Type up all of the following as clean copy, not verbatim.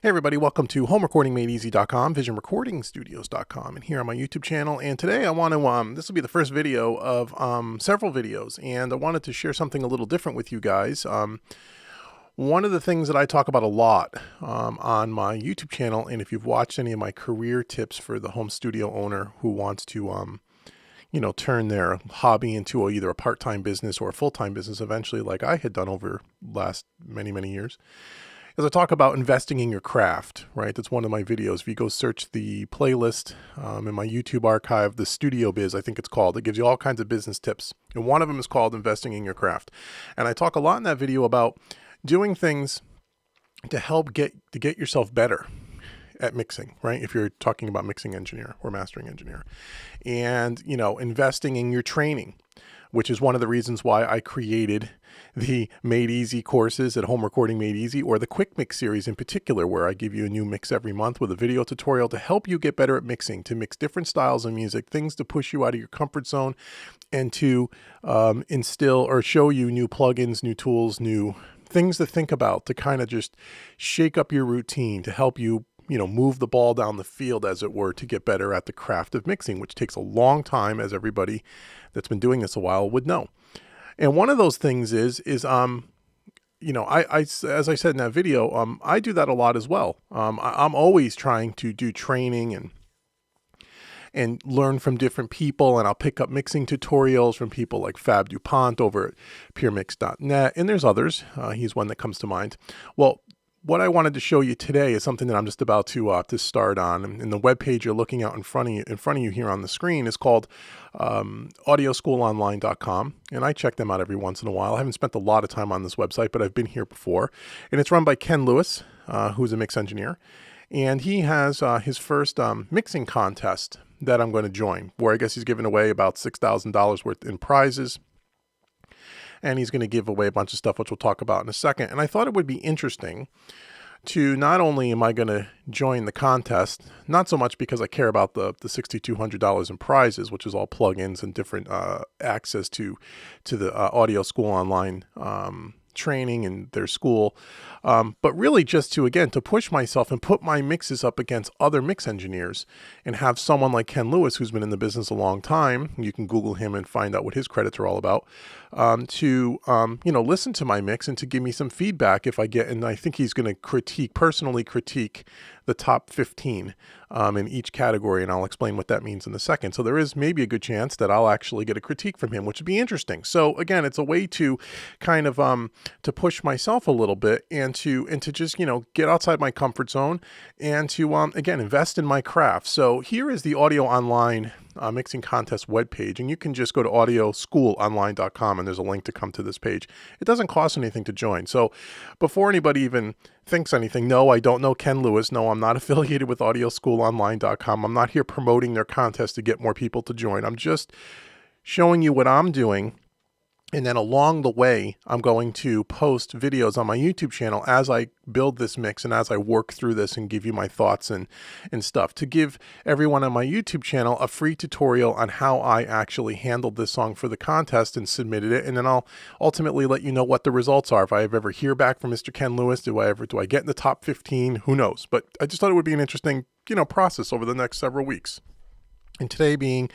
Hey everybody, welcome to homerecordingmadeeasy.com, visionrecordingstudios.com, and here on my YouTube channel. And today I want to, this will be the first video of several videos, and I wanted to share something a little different with you guys. One of the things that I talk about a lot on my YouTube channel, and if you've watched any of my career tips for the home studio owner who wants to turn their hobby into either a part-time business or a full-time business eventually, like I had done over the last many years, is I talk about investing in your craft, right? That's one of my videos. If you go search the playlist in my YouTube archive, the Studio Biz, I think it's called, it gives you all kinds of business tips. And one of them is called investing in your craft. And I talk a lot in that video about doing things to help get yourself better at mixing, right? If you're talking about mixing engineer or mastering engineer, and, investing in your training, which is one of the reasons why I created the Made Easy courses at Home Recording Made Easy, or the Quick Mix series in particular, where I give you a new mix every month with a video tutorial to help you get better at mixing, to mix different styles of music, things to push you out of your comfort zone, and to instill or show you new plugins, new tools, new things to think about, to kind of just shake up your routine, to help you move the ball down the field, as it were, to get better at the craft of mixing, which takes a long time, as everybody that's been doing this a while would know. And one of those things is as I said in that video, I do that a lot as well. I'm always trying to do training and learn from different people, and I'll pick up mixing tutorials from people like Fab DuPont over at puremix.net, and there's others. He's one that comes to mind. Well, what I wanted to show you today is something that I'm just about to start on. And the webpage you're looking at in front of you here on the screen is called audioschoolonline.com. And I check them out every once in a while. I haven't spent a lot of time on this website, but I've been here before. And it's run by Ken Lewis, who's a mix engineer. And he has his first mixing contest that I'm going to join, where I guess he's giving away about $6,000 worth in prizes. And he's going to give away a bunch of stuff, which we'll talk about in a second. And I thought it would be interesting to, not only am I going to join the contest, not so much because I care about the $6,200 in prizes, which is all plugins and different access to the Audio School Online training and their school, but really just to push myself and put my mixes up against other mix engineers, and have someone like Ken Lewis, who's been in the business a long time, you can Google him and find out what his credits are all about, to listen to my mix and to give me some feedback if I get, and I think he's going to personally critique the top 15 in each category, and I'll explain what that means in a second. So there is maybe a good chance that I'll actually get a critique from him, which would be interesting. So again, it's a way to kind of to push myself a little bit, and to just get outside my comfort zone, and to again invest in my craft. So here is the Audio Online mixing contest webpage, and you can just go to audioschoolonline.com, and there's a link to come to this page. It doesn't cost anything to join. So before anybody even thinks anything, no, I don't know Ken Lewis. No, I'm not affiliated with audioschoolonline.com. I'm not here promoting their contest to get more people to join. I'm just showing you what I'm doing. And then along the way, I'm going to post videos on my YouTube channel as I build this mix and as I work through this and give you my thoughts and stuff, to give everyone on my YouTube channel a free tutorial on how I actually handled this song for the contest and submitted it. And then I'll ultimately let you know what the results are. If I ever hear back from Mr. Ken Lewis, do I get in the top 15? Who knows? But I just thought it would be an interesting, process over the next several weeks. And today being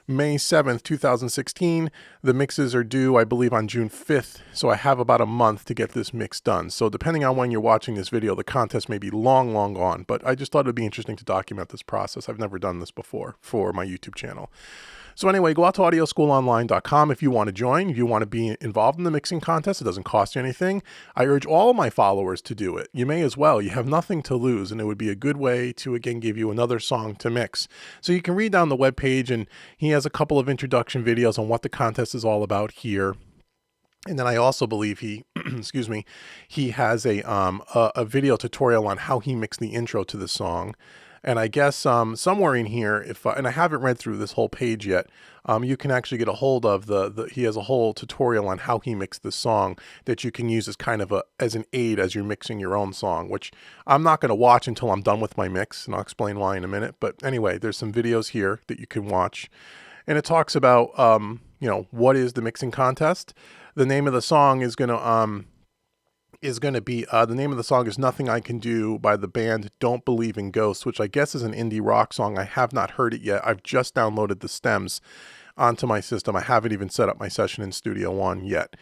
May 7th, 2016. The mixes are due, I believe, on June 5th. So I have about a month to get this mix done. So depending on when you're watching this video, the contest may be long gone. But I just thought it'd be interesting to document this process. I've never done this before for my YouTube channel. So anyway, go out to audioschoolonline.com if you want to join, if you want to be involved in the mixing contest. It doesn't cost you anything. I urge all my followers to do it. You may as well. You have nothing to lose, and it would be a good way to, again, give you another song to mix. So you can read down the webpage, and he has a couple of introduction videos on what the contest is all about here. And then I also believe he, he has a video tutorial on how he mixed the intro to the song. And I guess somewhere in here, and I haven't read through this whole page yet, you can actually get a hold of he has a whole tutorial on how he mixed the song that you can use as kind of as an aid as you're mixing your own song, which I'm not going to watch until I'm done with my mix, and I'll explain why in a minute. But anyway, there's some videos here that you can watch, and it talks about what is the mixing contest. The name of the song is going to is going to be, the name of the song is Nothing I Can Do by the band Don't Believe in Ghosts, which I guess is an indie rock song. I have not heard it yet. I've just downloaded the stems onto my system. I haven't even set up my session in Studio One yet.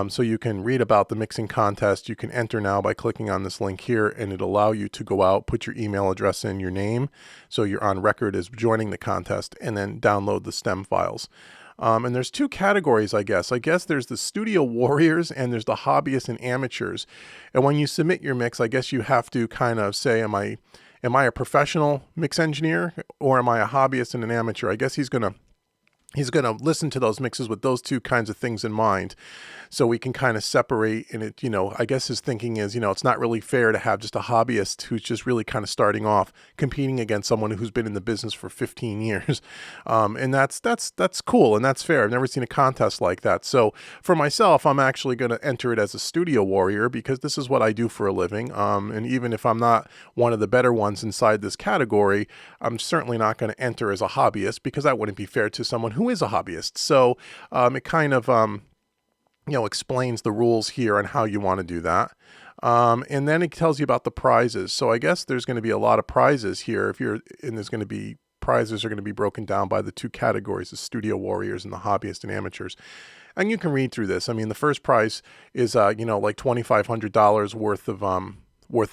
So you can read about the mixing contest. You can enter now by clicking on this link here, and it'll allow you to go out, put your email address in, your name, so you're on record as joining the contest, and then download the stem files. And there's two categories, I guess. There's the studio warriors and there's the hobbyists and amateurs. And when you submit your mix, I guess you have to kind of say, am I a professional mix engineer or am I a hobbyist and an amateur? I guess he's going to listen to those mixes with those two kinds of things in mind, so we can kind of separate. And it, I guess his thinking is, it's not really fair to have just a hobbyist who's just really kind of starting off competing against someone who's been in the business for 15 years. And that's cool. And that's fair. I've never seen a contest like that. So for myself, I'm actually going to enter it as a studio warrior because this is what I do for a living. And even if I'm not one of the better ones inside this category, I'm certainly not going to enter as a hobbyist because that wouldn't be fair to someone who is a hobbyist. So it kind of explains the rules here on how you want to do that. And then it tells you about the prizes. So I guess there's going to be a lot of prizes here. Prizes are going to be broken down by the two categories, the studio warriors and the hobbyists and amateurs. And you can read through this. I mean, the first prize is like $2,500 worth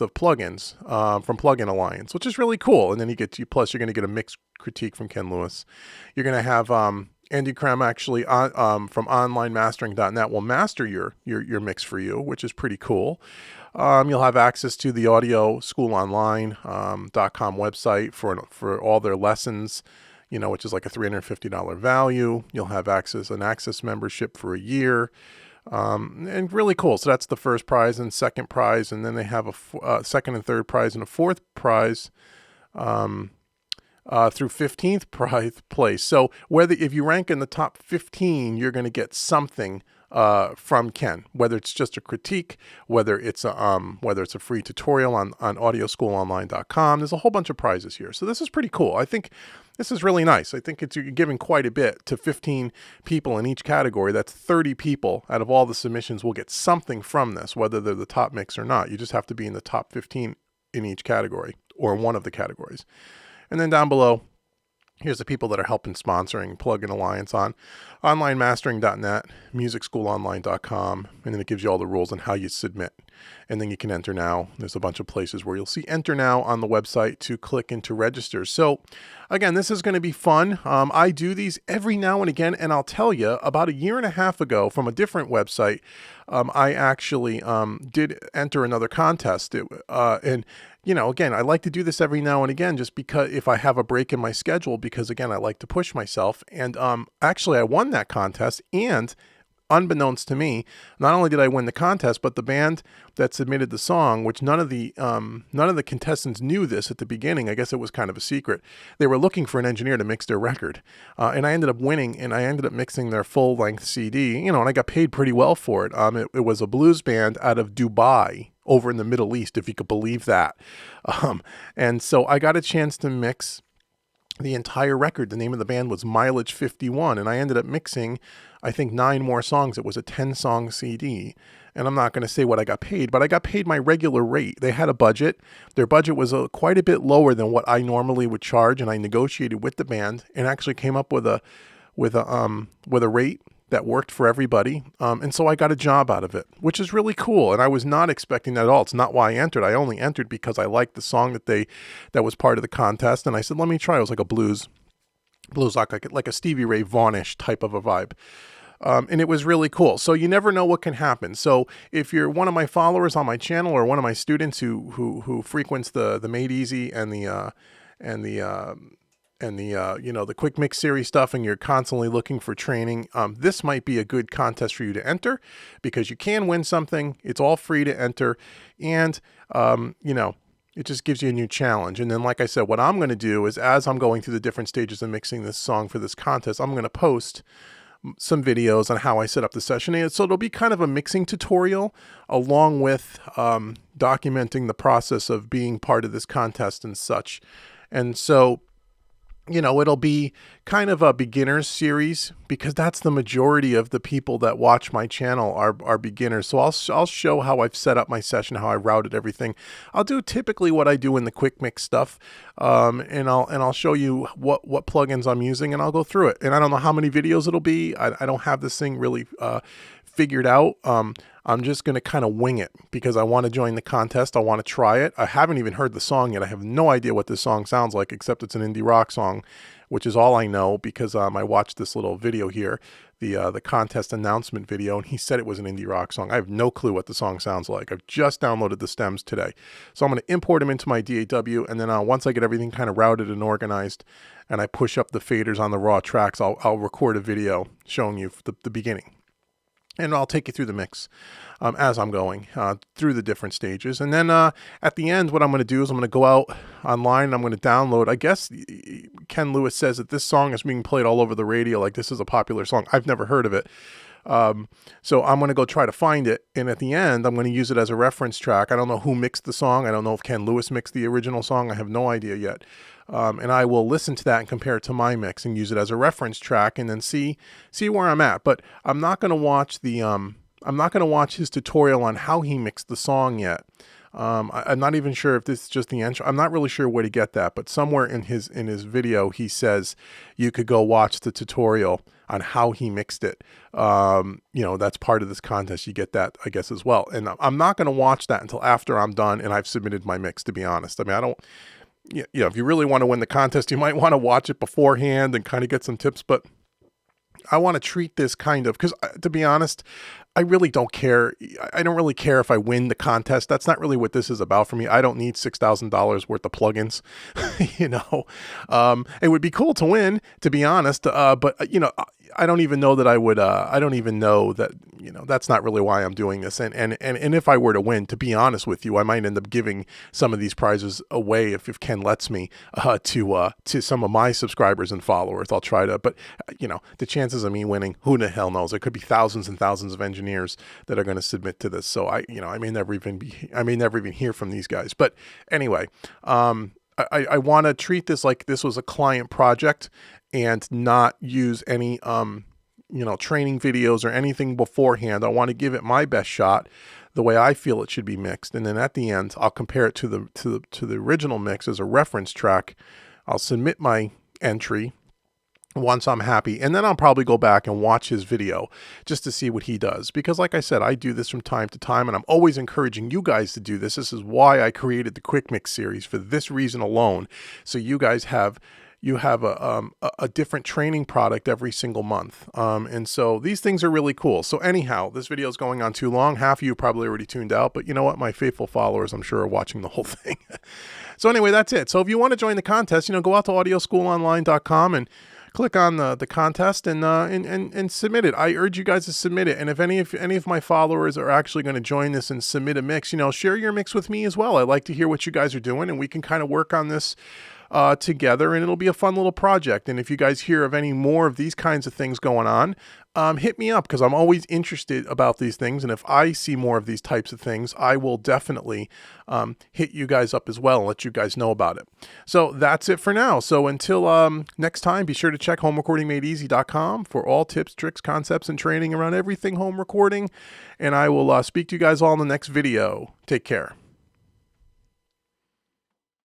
of plugins from Plugin Alliance, which is really cool. And then plus you're going to get a mix critique from Ken Lewis. You're going to have Andy Krem actually from onlinemastering.net will master your mix for you, which is pretty cool. You'll have access to the audio schoolonline.com website for all their lessons, which is like a $350 value. You'll have an access membership for a year. And really cool. So that's the first prize and second prize. And then they have a second and third prize and a fourth prize through 15th place. So if you rank in the top 15, you're going to get something from Ken, whether it's just a critique, whether it's a free tutorial on audioschoolonline.com. There's a whole bunch of prizes here. So this is pretty cool. I think this is really nice. I think you're giving quite a bit to 15 people in each category. That's 30 people out of all the submissions will get something from this, whether they're the top mix or not. You just have to be in the top 15 in each category or one of the categories. And then down below, here's the people that are helping sponsoring Plugin Alliance on onlinemastering.net, musicschoolonline.com, and then it gives you all the rules on how you submit. And then you can enter now. There's a bunch of places where you'll see enter now on the website to click into register. So again, this is going to be fun. I do these every now and again, and I'll tell you, about a year and a half ago from a different website, I actually did enter another contest. And again, I like to do this every now and again just because if I have a break in my schedule, because again, I like to push myself. And actually I won that contest, and unbeknownst to me, not only did I win the contest, but the band that submitted the song, which none of the contestants knew this at the beginning. I guess it was kind of a secret. They were looking for an engineer to mix their record. And I ended up winning, and I ended up mixing their full length CD, and I got paid pretty well for it. It was a blues band out of Dubai, over in the Middle East, if you could believe that. And so I got a chance to mix the entire record. The name of the band was Mileage 51, and I ended up mixing, I think, 9 more songs. It was a 10-song CD, and I'm not going to say what I got paid, but I got paid my regular rate. They had a budget. Their budget was quite a bit lower than what I normally would charge, and I negotiated with the band and actually came up with a rate that worked for everybody. And so I got a job out of it, which is really cool. And I was not expecting that at all. It's not why I entered. I only entered because I liked the song that was part of the contest. And I said, let me try. It was like a blues rock, like a Stevie Ray Vaughan-ish type of a vibe. And it was really cool. So you never know what can happen. So if you're one of my followers on my channel or one of my students who frequents the Made Easy and the quick mix series stuff, and you're constantly looking for training, this might be a good contest for you to enter, because you can win something. It's all free to enter. And, it just gives you a new challenge. And then, like I said, what I'm going to do is, as I'm going through the different stages of mixing this song for this contest, I'm going to post some videos on how I set up the session. And so it'll be kind of a mixing tutorial along with documenting the process of being part of this contest and such. And so it'll be kind of a beginner's series because that's the majority of the people that watch my channel are beginners. So I'll show how I've set up my session, how I routed everything. I'll do typically what I do in the quick mix stuff, and I'll show you what plugins I'm using, and I'll go through it. And I don't know how many videos it'll be. I don't have this thing really figured out. I'm just going to kind of wing it because I want to join the contest. I want to try it. I haven't even heard the song yet. I have no idea what this song sounds like, except it's an indie rock song, which is all I know because I watched this little video here, the contest announcement video, and he said it was an indie rock song. I have no clue what the song sounds like. I've just downloaded the stems today. So I'm going to import them into my DAW, and then once I get everything kind of routed and organized and I push up the faders on the raw tracks, I'll record a video showing you the beginning. And I'll take you through the mix as I'm going through the different stages. And then at the end, what I'm going to do is I'm going to go out online and I'm going to download. I guess Ken Lewis says that this song is being played all over the radio. Like this is a popular song. I've never heard of it. So I'm going to go try to find it. And at the end, I'm going to use it as a reference track. I don't know who mixed the song. I don't know if Ken Lewis mixed the original song. I have no idea yet. And I will listen to that and compare it to my mix and use it as a reference track and then see where I'm at. But I'm not going to watch his tutorial on how he mixed the song yet. I'm not even sure if this is just the intro. I'm not really sure where to get that, but somewhere in his video, he says you could go watch the tutorial on how he mixed it. That's part of this contest. You get that, I guess, as well. And I'm not going to watch that until after I'm done and I've submitted my mix, to be honest. I mean, if you really want to win the contest, you might want to watch it beforehand and kind of get some tips, but I want to treat this kind of, because to be honest, I really don't care. I don't really care if I win the contest. That's not really what this is about for me. I don't need $6,000 worth of plugins. It would be cool to win, to be honest. But I don't even know that I would. I don't even know that. That's not really why I'm doing this. And if I were to win, to be honest with you, I might end up giving some of these prizes away if Ken lets me to some of my subscribers and followers. I'll try to. But the chances of me winning, who the hell knows? There could be thousands and thousands of engineers that are going to submit to this. So I may never even hear from these guys. But anyway, I want to treat this like this was a client project and not use any training videos or anything beforehand. I want to give it my best shot the way I feel it should be mixed, and then at the end I'll compare it to the original mix as a reference track. I'll submit my entry once I'm happy, and then I'll probably go back and watch his video just to see what he does, because like I said, I do this from time to time, and I'm always encouraging you guys to do this. This is why I created the Quick Mix series, for this reason alone, so you guys have a different training product every single month. And so these things are really cool. So anyhow, this video is going on too long. Half of you probably already tuned out, but you know what? My faithful followers, I'm sure, are watching the whole thing. So anyway, that's it. So if you want to join the contest, go out to audioschoolonline.com and click on the contest and submit it. I urge you guys to submit it. And if any of my followers are actually going to join this and submit a mix, share your mix with me as well. I'd like to hear what you guys are doing, and we can kind of work on this together, and it'll be a fun little project. And if you guys hear of any more of these kinds of things going on, hit me up, because I'm always interested about these things. And if I see more of these types of things, I will definitely hit you guys up as well and let you guys know about it. So that's it for now. So until next time, be sure to check homerecordingmadeeasy.com for all tips, tricks, concepts, and training around everything home recording. And I will speak to you guys all in the next video. Take care.